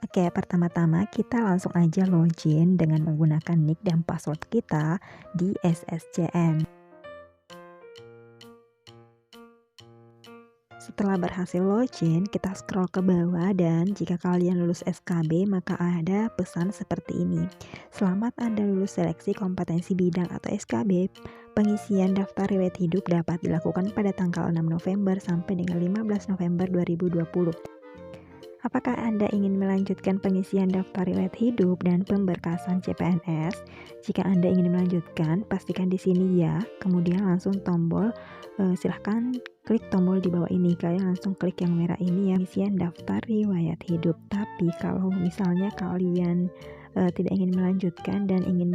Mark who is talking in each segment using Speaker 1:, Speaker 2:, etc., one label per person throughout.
Speaker 1: Oke, pertama-tama kita langsung aja login dengan menggunakan nick dan password kita di SSCN. Setelah berhasil login, kita scroll ke bawah dan jika kalian lulus SKB maka ada pesan seperti ini. Selamat Anda lulus seleksi kompetensi bidang atau SKB. Pengisian daftar riwayat hidup dapat dilakukan pada tanggal 6 November sampai dengan 15 November 2020. Apakah Anda ingin melanjutkan pengisian daftar riwayat hidup dan pemberkasan CPNS? Jika Anda ingin melanjutkan, pastikan di sini ya. Kemudian langsung tombol silahkan klik tombol di bawah ini. Kalian langsung klik yang merah ini ya, pengisian daftar riwayat hidup. Tapi kalau misalnya kalian tidak ingin melanjutkan dan ingin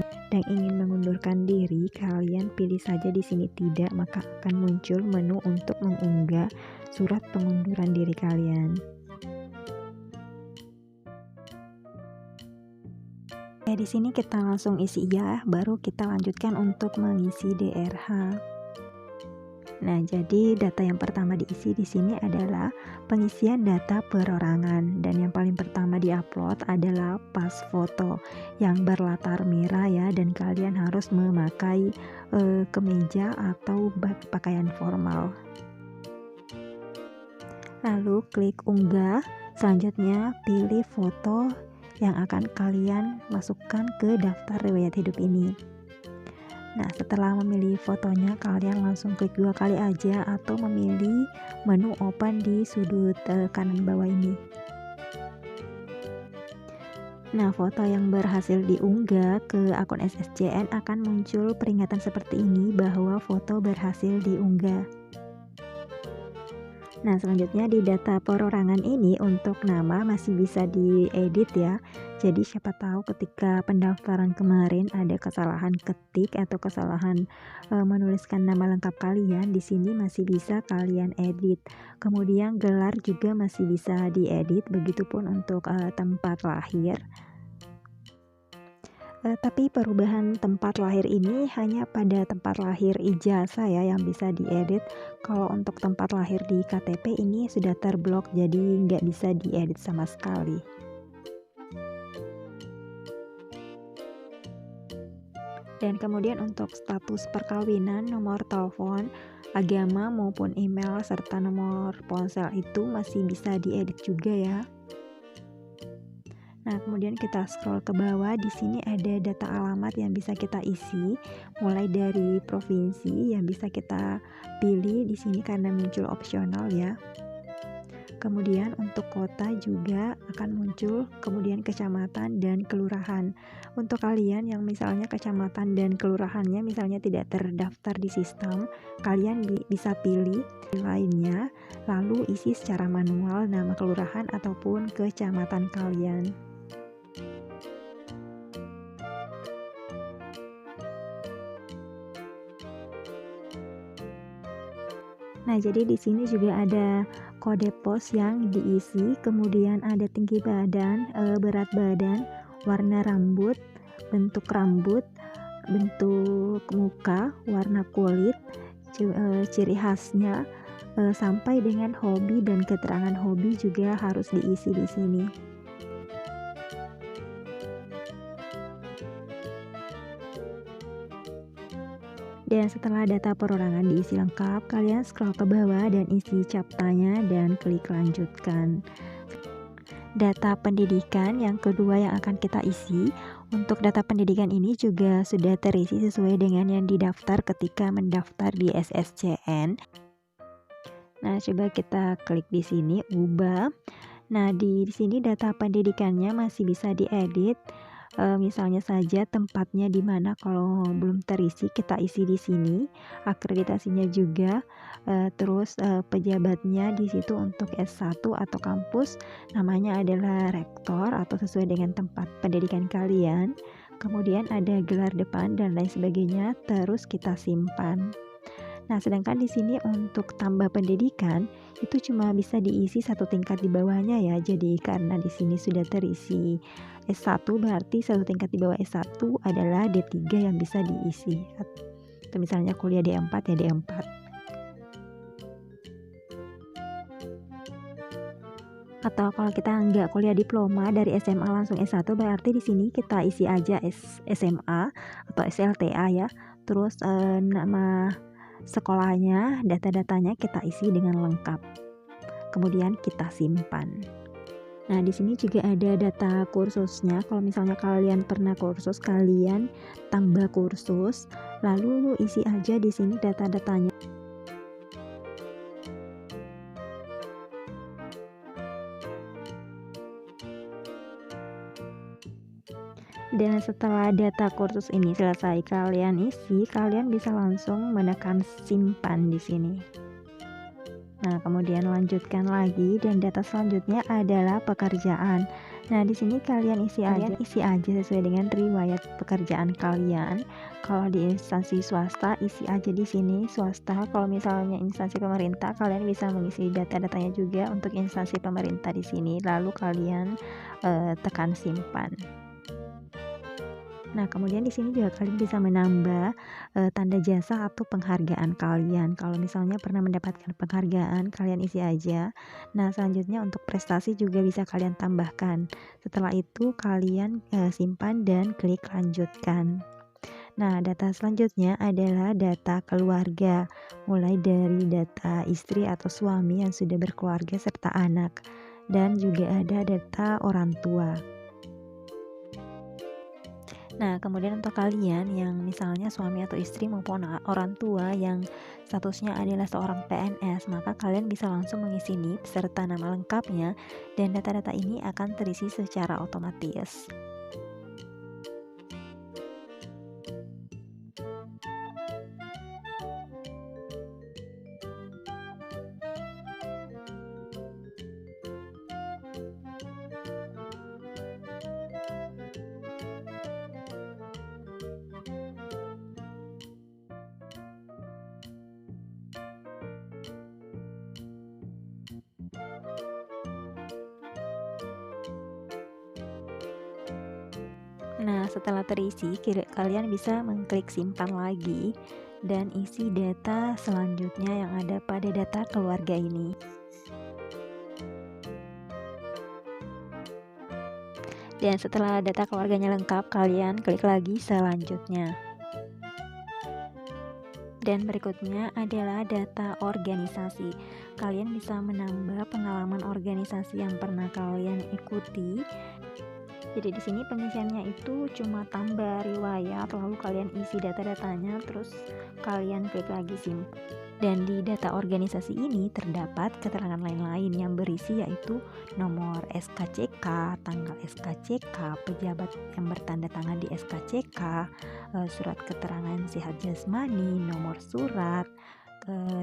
Speaker 1: mengundurkan diri, kalian pilih saja di sini tidak, maka akan muncul menu untuk mengunggah surat pengunduran diri kalian. Di sini kita langsung isi ya, baru kita lanjutkan untuk mengisi DRH. Nah, jadi data yang pertama diisi di sini adalah pengisian data perorangan, dan yang paling pertama diupload adalah pas foto yang berlatar merah ya, dan kalian harus memakai kemeja atau pakaian formal. Lalu klik unggah, selanjutnya pilih foto yang akan kalian masukkan ke daftar riwayat hidup ini. Nah, setelah memilih fotonya, kalian langsung klik 2 kali aja atau memilih menu open di sudut kanan bawah ini. Nah, foto yang berhasil diunggah ke akun SSCN akan muncul peringatan seperti ini bahwa foto berhasil diunggah. Nah, selanjutnya di data perorangan ini untuk nama masih bisa diedit ya. Jadi siapa tahu ketika pendaftaran kemarin ada kesalahan ketik atau kesalahan menuliskan nama lengkap kalian, di sini masih bisa kalian edit. Kemudian gelar juga masih bisa diedit, begitupun untuk tempat lahir. Tapi perubahan tempat lahir ini hanya pada tempat lahir ijazah ya yang bisa diedit. Kalau untuk tempat lahir di KTP ini sudah terblok, jadi nggak bisa diedit sama sekali. Dan kemudian untuk status perkawinan, nomor telepon, agama maupun email serta nomor ponsel itu masih bisa diedit juga ya. Nah, kemudian kita scroll ke bawah. Di sini ada data alamat yang bisa kita isi, mulai dari provinsi yang bisa kita pilih di sini karena muncul opsional ya. Kemudian untuk kota juga akan muncul, kemudian kecamatan dan kelurahan. Untuk kalian yang misalnya kecamatan dan kelurahannya misalnya tidak terdaftar di sistem, kalian bisa pilih lainnya, lalu isi secara manual nama kelurahan ataupun kecamatan kalian. Nah, jadi di sini juga ada kode pos yang diisi, kemudian ada tinggi badan, berat badan, warna rambut, bentuk muka, warna kulit, ciri khasnya, sampai dengan hobi dan keterangan hobi juga harus diisi di sini. Dan setelah data perorangan diisi lengkap, kalian scroll ke bawah dan isi CAPTCHA dan klik lanjutkan. Data pendidikan yang kedua yang akan kita isi. Untuk data pendidikan ini juga sudah terisi sesuai dengan yang didaftar ketika mendaftar di SSCN. Nah, coba kita klik di sini ubah. Nah, di sini data pendidikannya masih bisa diedit. Misalnya saja tempatnya di mana, kalau belum terisi kita isi di sini, akreditasinya juga, terus pejabatnya di situ untuk S1 atau kampus namanya adalah rektor atau sesuai dengan tempat pendidikan kalian. Kemudian ada gelar depan dan lain sebagainya, terus kita simpan. Nah, sedangkan di sini untuk tambah pendidikan itu cuma bisa diisi satu tingkat di bawahnya ya. Jadi karena di sini sudah terisi S1, berarti satu tingkat di bawah S1 adalah D3 yang bisa diisi. Atau misalnya kuliah D4 ya D4. Atau kalau kita nggak kuliah diploma dari SMA langsung S1, berarti di sini kita isi aja SMA atau SLTA ya. Terus nama sekolahnya, data-datanya kita isi dengan lengkap. Kemudian kita simpan. Nah, di sini juga ada data kursusnya. Kalau misalnya kalian pernah kursus, kalian tambah kursus, lalu isi aja di sini data-datanya. Dan setelah data kursus ini selesai kalian isi, kalian bisa langsung menekan simpan di sini. Nah, kemudian lanjutkan lagi, dan data selanjutnya adalah pekerjaan. Nah, di sini kalian isi aja sesuai dengan riwayat pekerjaan kalian. Kalau di instansi swasta, isi aja di sini swasta. Kalau misalnya instansi pemerintah, kalian bisa mengisi data-datanya juga untuk instansi pemerintah di sini. Lalu kalian tekan simpan. Nah, kemudian di sini juga kalian bisa menambah tanda jasa atau penghargaan kalian. Kalau misalnya pernah mendapatkan penghargaan, kalian isi aja. Nah, selanjutnya untuk prestasi juga bisa kalian tambahkan. Setelah itu kalian simpan dan klik lanjutkan. Nah, data selanjutnya adalah data keluarga, mulai dari data istri atau suami yang sudah berkeluarga serta anak, dan juga ada data orang tua. Nah, kemudian untuk kalian yang misalnya suami atau istri maupun orang tua yang statusnya adalah seorang PNS, maka kalian bisa langsung mengisi NIP serta nama lengkapnya, dan data-data ini akan terisi secara otomatis. Nah, setelah terisi, kalian bisa mengklik simpan lagi dan isi data selanjutnya yang ada pada data keluarga ini. Dan setelah data keluarganya lengkap, kalian klik lagi selanjutnya. Dan berikutnya adalah data organisasi. Kalian bisa menambah pengalaman organisasi yang pernah kalian ikuti. Jadi di sini pengisiannya itu cuma tambah riwayat, lalu kalian isi data-datanya, terus kalian klik lagi simpan. Dan di data organisasi ini terdapat keterangan lain-lain yang berisi yaitu nomor SKCK, tanggal SKCK, pejabat yang bertanda tangan di SKCK, surat keterangan sehat jasmani, nomor surat,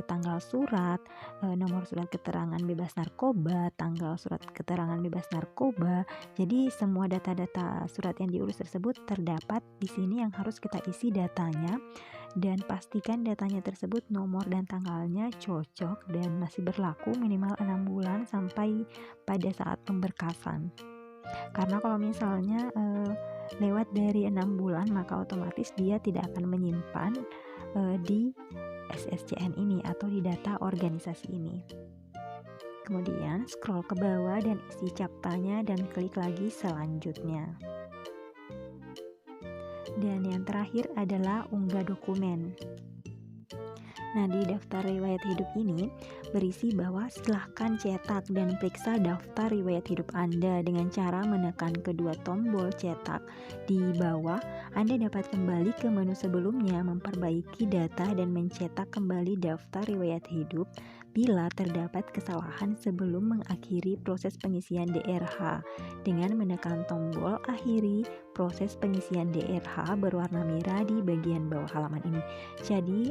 Speaker 1: tanggal surat, nomor surat keterangan bebas narkoba, tanggal surat keterangan bebas narkoba. Jadi semua data-data surat yang diurus tersebut terdapat di sini yang harus kita isi datanya, dan pastikan datanya tersebut nomor dan tanggalnya cocok dan masih berlaku minimal 6 bulan sampai pada saat pemberkasan. Karena kalau misalnya lewat dari 6 bulan, maka otomatis dia tidak akan menyimpan di SSCN ini atau di data organisasi ini. Kemudian scroll ke bawah dan isi captanya dan klik lagi selanjutnya. Dan yang terakhir adalah unggah dokumen. Nah, di daftar riwayat hidup ini berisi bahwa silahkan cetak dan periksa daftar riwayat hidup Anda dengan cara menekan kedua tombol cetak di bawah. Anda dapat kembali ke menu sebelumnya, memperbaiki data dan mencetak kembali daftar riwayat hidup bila terdapat kesalahan sebelum mengakhiri proses pengisian DRH dengan menekan tombol akhiri proses pengisian DRH berwarna merah di bagian bawah halaman ini. Jadi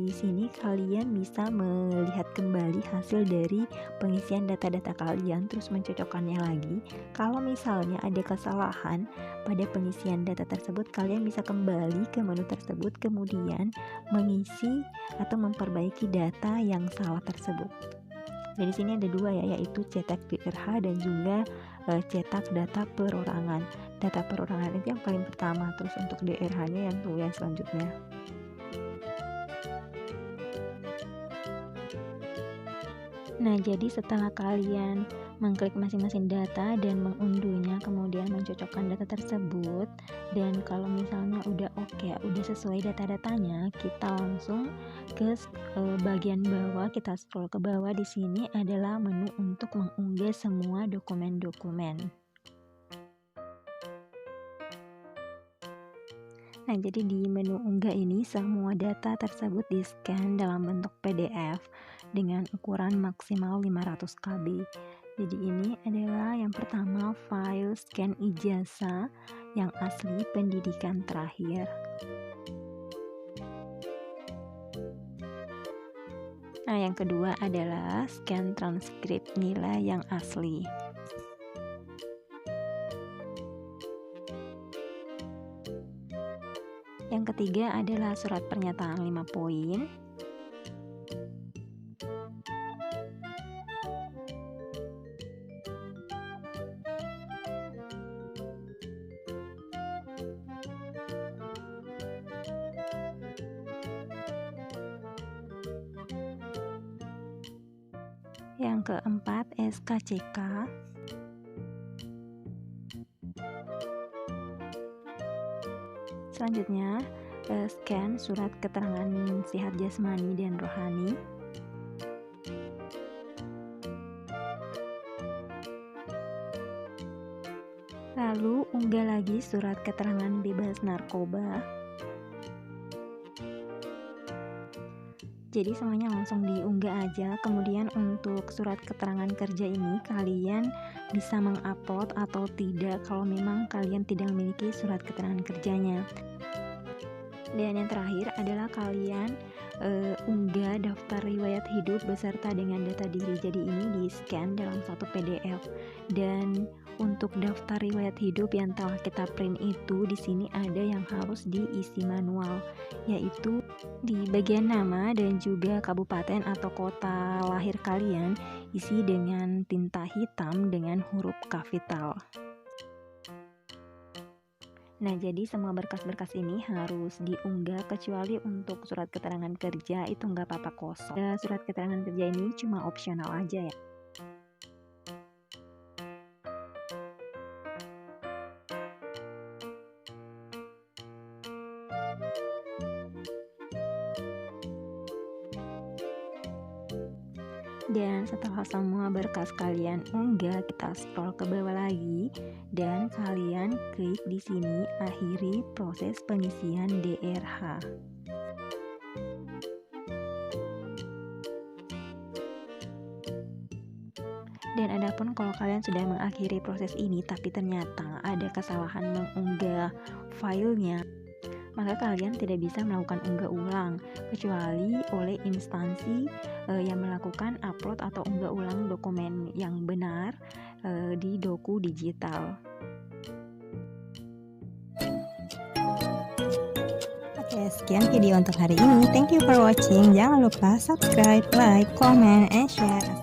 Speaker 1: di sini kalian bisa melihat kembali hasil dari pengisian data-data kalian, terus mencocokkannya lagi. Kalau misalnya ada kesalahan pada pengisian data tersebut, kalian bisa kembali ke menu tersebut, kemudian mengisi atau memperbaiki data yang salah tersebut. Dan di sini ada dua ya, yaitu cetak DRH dan juga cetak data perorangan. Data perorangan itu yang paling pertama, terus untuk DRH-nya yang selanjutnya. Nah, jadi setelah kalian mengklik masing-masing data dan mengunduhnya, kemudian mencocokkan data tersebut, dan kalau misalnya udah oke, udah sesuai data-datanya, kita langsung ke bagian bawah, kita scroll ke bawah. Di sini adalah menu untuk mengunggah semua dokumen-dokumen. Nah, jadi di menu unggah ini semua data tersebut di-scan dalam bentuk PDF dengan ukuran maksimal 500 KB. Jadi ini adalah yang pertama, file scan ijazah yang asli pendidikan terakhir. Nah, yang kedua adalah scan transkrip nilai yang asli. Yang ketiga adalah surat pernyataan 5 poin. Yang keempat, SKCK. Selanjutnya, scan surat keterangan sehat jasmani dan rohani. Lalu unggah lagi surat keterangan bebas narkoba. Jadi semuanya langsung diunggah aja. Kemudian untuk surat keterangan kerja ini kalian bisa mengupload atau tidak kalau memang kalian tidak memiliki surat keterangan kerjanya. Dan yang terakhir adalah kalian unggah daftar riwayat hidup beserta dengan data diri. Jadi ini di-scan dalam satu PDF. Dan untuk daftar riwayat hidup yang telah kita print itu, di sini ada yang harus diisi manual, yaitu di bagian nama dan juga kabupaten atau kota lahir kalian isi dengan tinta hitam dengan huruf kapital. Nah, jadi semua berkas-berkas ini harus diunggah kecuali untuk surat keterangan kerja itu nggak apa-apa kosong. Surat keterangan kerja ini cuma opsional aja ya. Dan setelah semua berkas kalian unggah, kita scroll ke bawah lagi dan kalian klik di sini akhiri proses pengisian DRH. Dan adapun kalau kalian sudah mengakhiri proses ini tapi ternyata ada kesalahan mengunggah filenya, maka kalian tidak bisa melakukan unggah ulang kecuali oleh instansi yang melakukan upload atau unggah ulang dokumen yang benar di Doku Digital. Oke, sekian video untuk hari ini. Thank you for watching. Jangan lupa subscribe, like, comment, and share.